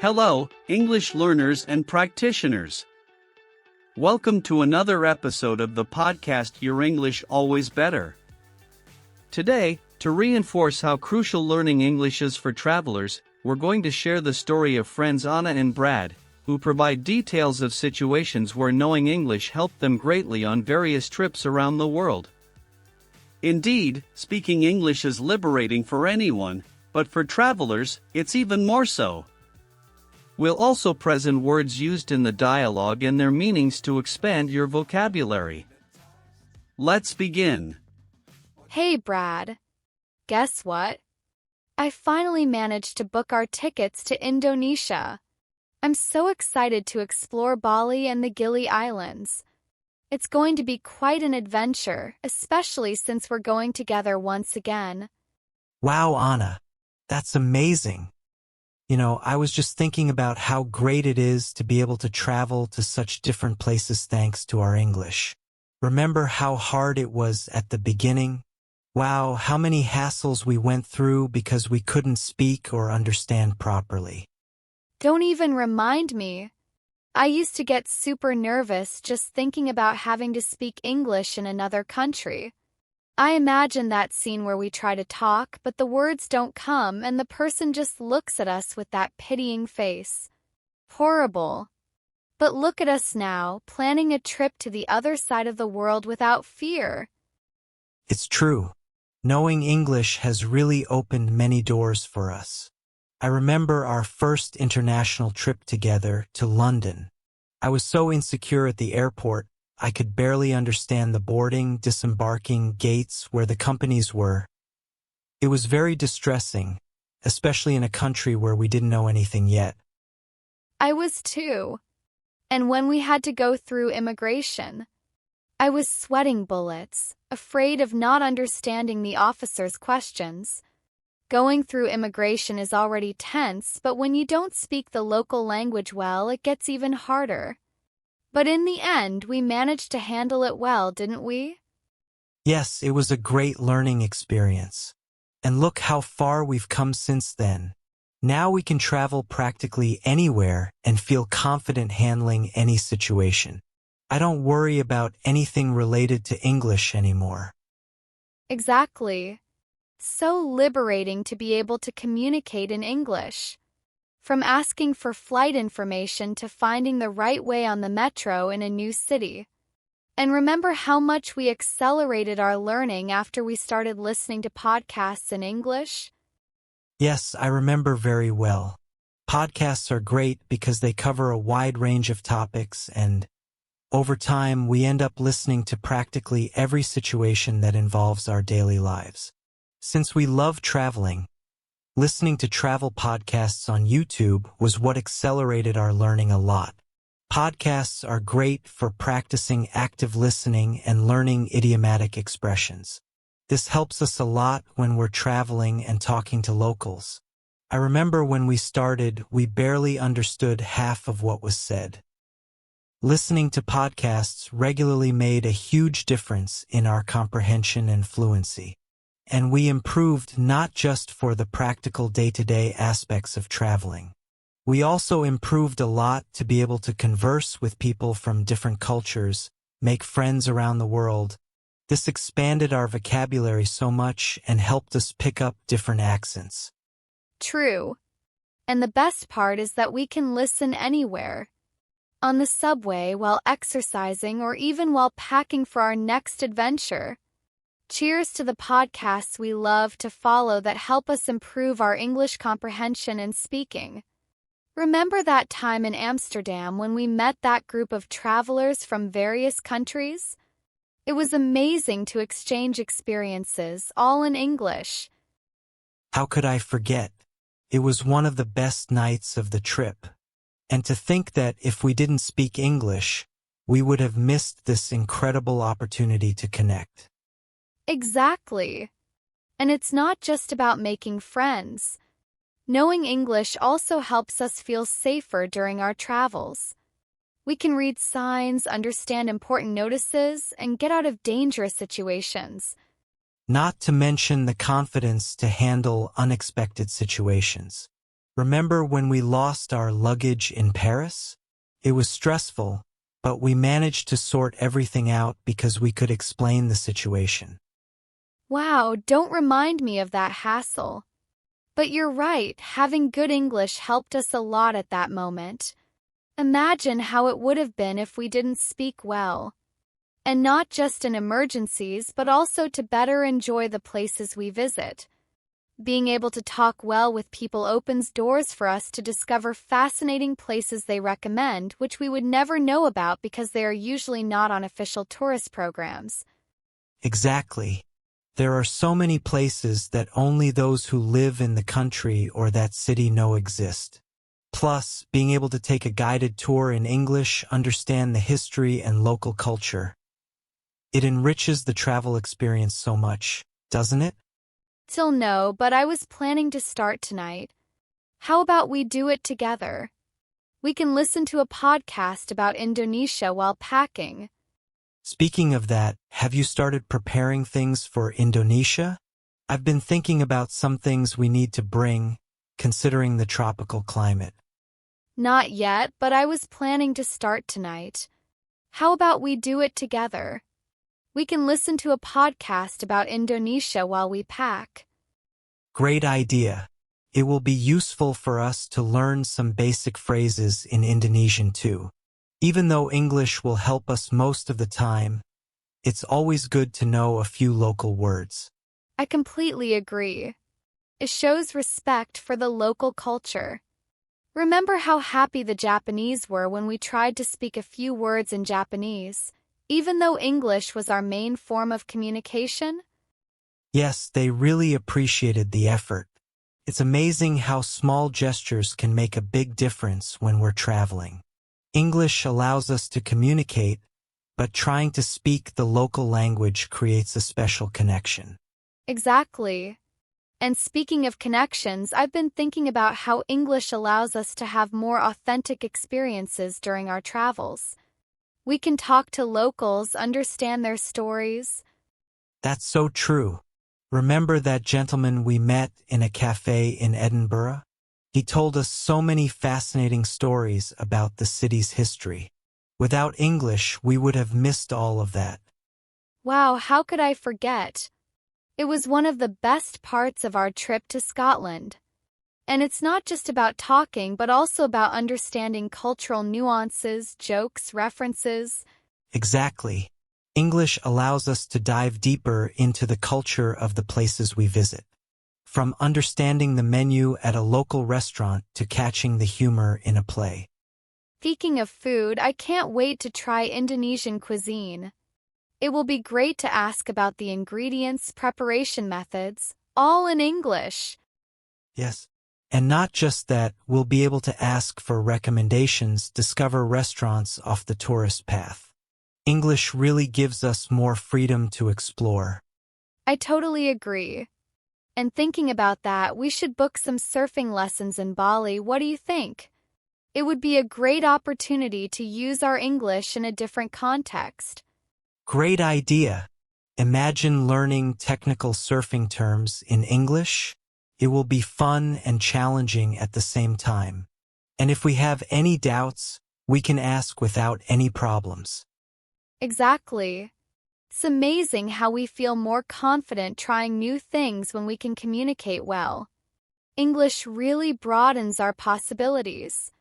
Hello, English learners and practitioners. Welcome to another episode of the podcast Your English Always Better. Today, to reinforce how crucial learning English is for travelers, we're going to share the story of friends Anna and Brad, who provide details of situations where knowing English helped them greatly on various trips around the world. Indeed, speaking English is liberating for anyone, but for travelers, it's even more so. We'll also present words used in the dialogue and their meanings to expand your vocabulary. Let's begin. Hey Brad, guess what? I finally managed to book our tickets to Indonesia. I'm so excited to explore Bali and the Gili Islands. It's going to be quite an adventure, especially since we're going together once again. Wow, Anna, that's amazing. I was just thinking about how great it is to be able to travel to such different places thanks to our English. Remember how hard it was at the beginning? Wow, how many hassles we went through because we couldn't speak or understand properly. Don't even remind me. I used to get super nervous just thinking about having to speak English in another country. I imagine that scene where we try to talk, but the words don't come and the person just looks at us with that pitying face. Horrible. But look at us now, planning a trip to the other side of the world without fear. It's true. Knowing English has really opened many doors for us. I remember our first international trip together to London. I was so insecure at the airport, I could barely understand the boarding, disembarking gates where the companies were. It was very distressing, especially in a country where we didn't know anything yet. I was too. And when we had to go through immigration, I was sweating bullets, afraid of not understanding the officer's questions. Going through immigration is already tense, but when you don't speak the local language well, it gets even harder. But in the end, we managed to handle it well, didn't we? Yes, it was a great learning experience. And look how far we've come since then. Now we can travel practically anywhere and feel confident handling any situation. I don't worry about anything related to English anymore. Exactly. So liberating to be able to communicate in English. From asking for flight information to finding the right way on the metro in a new city. And remember how much we accelerated our learning after we started listening to podcasts in English? Yes, I remember very well. Podcasts are great because they cover a wide range of topics and, over time, we end up listening to practically every situation that involves our daily lives. Since we love traveling, listening to travel podcasts on YouTube was what accelerated our learning a lot. Podcasts are great for practicing active listening and learning idiomatic expressions. This helps us a lot when we're traveling and talking to locals. I remember when we started, we barely understood half of what was said. Listening to podcasts regularly made a huge difference in our comprehension and fluency. And we improved not just for the practical day-to-day aspects of traveling. We also improved a lot to be able to converse with people from different cultures, make friends around the world. This expanded our vocabulary so much and helped us pick up different accents. True. And the best part is that we can listen anywhere. On the subway, while exercising, or even while packing for our next adventure. Cheers to the podcasts we love to follow that help us improve our English comprehension and speaking. Remember that time in Amsterdam when we met that group of travelers from various countries? It was amazing to exchange experiences, all in English. How could I forget? It was one of the best nights of the trip. And to think that if we didn't speak English, we would have missed this incredible opportunity to connect. Exactly. And it's not just about making friends. Knowing English also helps us feel safer during our travels. We can read signs, understand important notices, and get out of dangerous situations. Not to mention the confidence to handle unexpected situations. Remember when we lost our luggage in Paris? It was stressful, but we managed to sort everything out because we could explain the situation. Wow, don't remind me of that hassle. But you're right, having good English helped us a lot at that moment. Imagine how it would have been if we didn't speak well. And not just in emergencies, but also to better enjoy the places we visit. Being able to talk well with people opens doors for us to discover fascinating places they recommend, which we would never know about because they are usually not on official tourist programs. Exactly. There are so many places that only those who live in the country or that city know exist. Plus, being able to take a guided tour in English, understand the history and local culture. It enriches the travel experience so much, doesn't it? Still no, but I was planning to start tonight. How about we do it together? We can listen to a podcast about Indonesia while packing. Speaking of that, have you started preparing things for Indonesia? I've been thinking about some things we need to bring, considering the tropical climate. Not yet, but I was planning to start tonight. How about we do it together? We can listen to a podcast about Indonesia while we pack. Great idea. It will be useful for us to learn some basic phrases in Indonesian too. Even though English will help us most of the time, it's always good to know a few local words. I completely agree. It shows respect for the local culture. Remember how happy the Japanese were when we tried to speak a few words in Japanese, even though English was our main form of communication? Yes, they really appreciated the effort. It's amazing how small gestures can make a big difference when we're traveling. English allows us to communicate, but trying to speak the local language creates a special connection. Exactly. And speaking of connections, I've been thinking about how English allows us to have more authentic experiences during our travels. We can talk to locals, understand their stories. That's so true. Remember that gentleman we met in a cafe in Edinburgh? He told us so many fascinating stories about the city's history. Without English, we would have missed all of that. Wow, how could I forget? It was one of the best parts of our trip to Scotland. And it's not just about talking, but also about understanding cultural nuances, jokes, references. Exactly. English allows us to dive deeper into the culture of the places we visit. From understanding the menu at a local restaurant to catching the humor in a play. Speaking of food, I can't wait to try Indonesian cuisine. It will be great to ask about the ingredients, preparation methods, all in English. Yes. And not just that, we'll be able to ask for recommendations, discover restaurants off the tourist path. English really gives us more freedom to explore. I totally agree. And thinking about that, we should book some surfing lessons in Bali. What do you think? It would be a great opportunity to use our English in a different context. Great idea. Imagine learning technical surfing terms in English. It will be fun and challenging at the same time. And if we have any doubts, we can ask without any problems. Exactly. It's amazing how we feel more confident trying new things when we can communicate well. English really broadens our possibilities.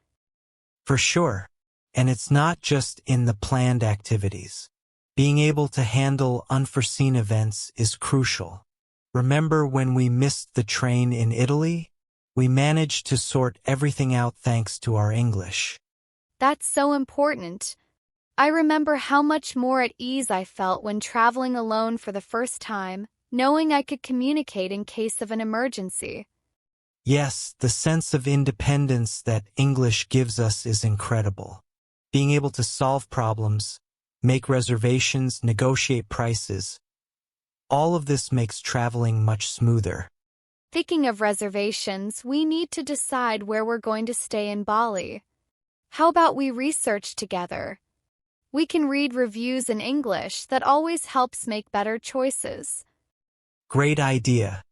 For sure. And it's not just in the planned activities. Being able to handle unforeseen events is crucial. Remember when we missed the train in Italy? We managed to sort everything out thanks to our English. That's so important. I remember how much more at ease I felt when traveling alone for the first time, knowing I could communicate in case of an emergency. Yes, the sense of independence that English gives us is incredible. Being able to solve problems, make reservations, negotiate prices. All of this makes traveling much smoother. Thinking of reservations, we need to decide where we're going to stay in Bali. How about we research together? We can read reviews in English that always helps make better choices. Great idea.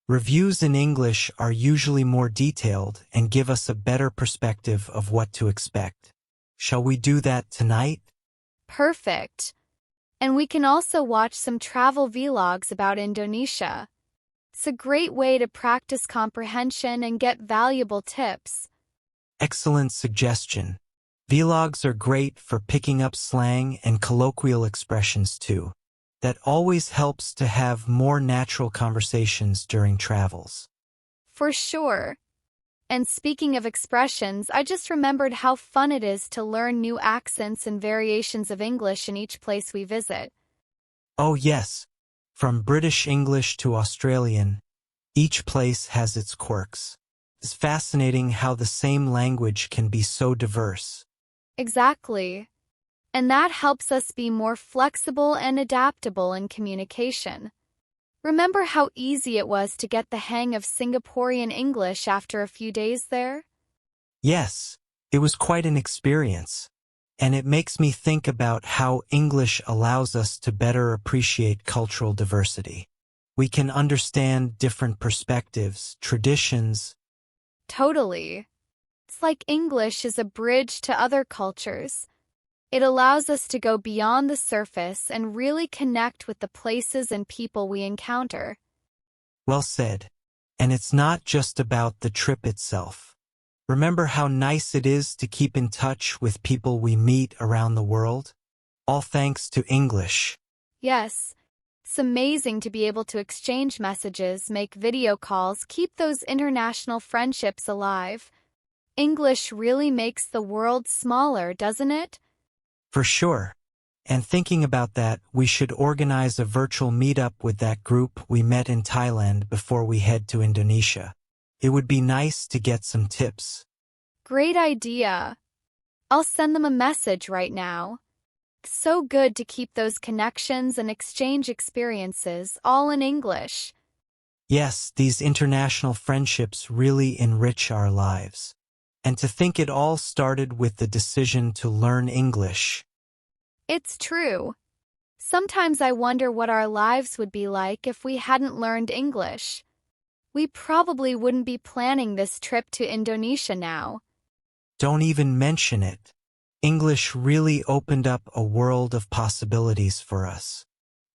Reviews in English are usually more detailed and give us a better perspective of what to expect. Shall we do that tonight? Perfect. And we can also watch some travel vlogs about Indonesia. It's a great way to practice comprehension and get valuable tips. Excellent suggestion. Vlogs are great for picking up slang and colloquial expressions too. That always helps to have more natural conversations during travels. For sure. And speaking of expressions, I just remembered how fun it is to learn new accents and variations of English in each place we visit. Oh yes, from British English to Australian, each place has its quirks. It's fascinating how the same language can be so diverse. Exactly. And that helps us be more flexible and adaptable in communication. Remember how easy it was to get the hang of Singaporean English after a few days there? Yes, it was quite an experience. And it makes me think about how English allows us to better appreciate cultural diversity. We can understand different perspectives, traditions. Totally. It's like English is a bridge to other cultures. It allows us to go beyond the surface and really connect with the places and people we encounter. Well said. And it's not just about the trip itself. Remember how nice it is to keep in touch with people we meet around the world? All thanks to English. Yes, it's amazing to be able to exchange messages, make video calls, keep those international friendships alive. English really makes the world smaller, doesn't it? For sure. And thinking about that, we should organize a virtual meetup with that group we met in Thailand before we head to Indonesia. It would be nice to get some tips. Great idea. I'll send them a message right now. It's so good to keep those connections and exchange experiences all in English. Yes, these international friendships really enrich our lives. And to think it all started with the decision to learn English. It's true. Sometimes I wonder what our lives would be like if we hadn't learned English. We probably wouldn't be planning this trip to Indonesia now. Don't even mention it. English really opened up a world of possibilities for us.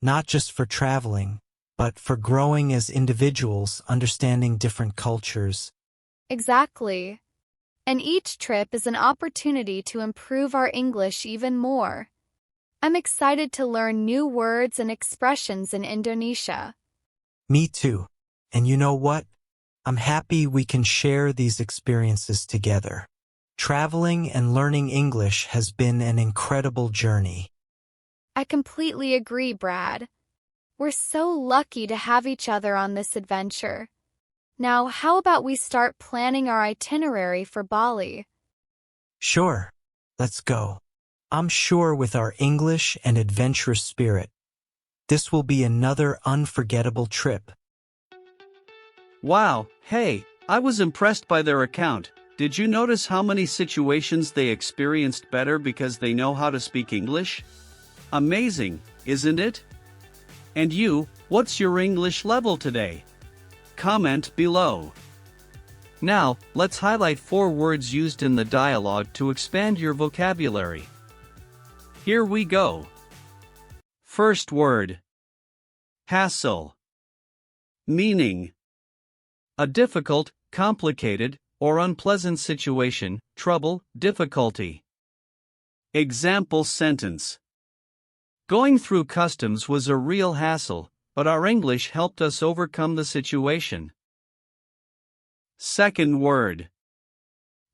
Not just for traveling, but for growing as individuals, understanding different cultures. Exactly. And each trip is an opportunity to improve our English even more. I'm excited to learn new words and expressions in Indonesia. Me too. And you know what? I'm happy we can share these experiences together. Traveling and learning English has been an incredible journey. I completely agree, Brad. We're so lucky to have each other on this adventure. Now, how about we start planning our itinerary for Bali? Sure. Let's go. I'm sure with our English and adventurous spirit, this will be another unforgettable trip. Wow, hey, I was impressed by their account. Did you notice how many situations they experienced better because they know how to speak English? Amazing, isn't it? And you, what's your English level today? Comment below. Now, let's highlight 4 words used in the dialogue to expand your vocabulary. Here we go. First word. Hassle. Meaning: a difficult, complicated, or unpleasant situation, trouble, difficulty. Example sentence: going through customs was a real hassle, but our English helped us overcome the situation. Second word.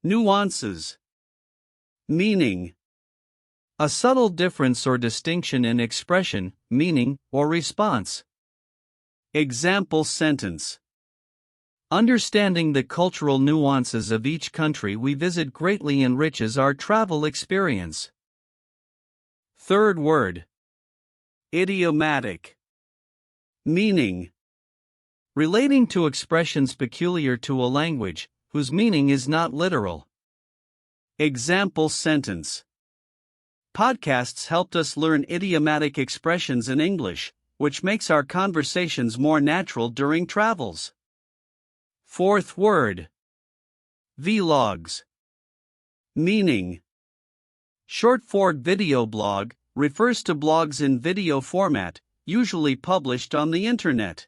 Nuances. Meaning: a subtle difference or distinction in expression, meaning, or response. Example sentence: understanding the cultural nuances of each country we visit greatly enriches our travel experience. Third word. Idiomatic. Meaning: relating to expressions peculiar to a language, whose meaning is not literal. Example sentence: podcasts helped us learn idiomatic expressions in English, which makes our conversations more natural during travels. Fourth word. Vlogs. Meaning. Short form video blog refers to blogs in video format, usually published on the internet.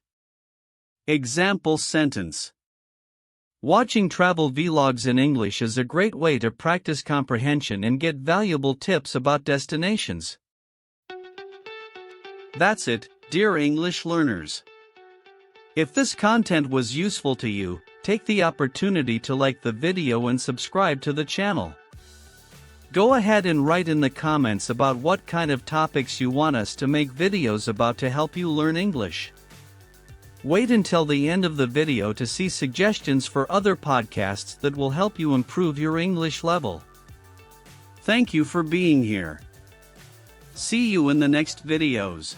Example sentence. Watching travel vlogs in English is a great way to practice comprehension and get valuable tips about destinations. That's it, dear English learners. If this content was useful to you, take the opportunity to like the video and subscribe to the channel. Go ahead and write in the comments about what kind of topics you want us to make videos about to help you learn English. Wait until the end of the video to see suggestions for other podcasts that will help you improve your English level. Thank you for being here. See you in the next videos.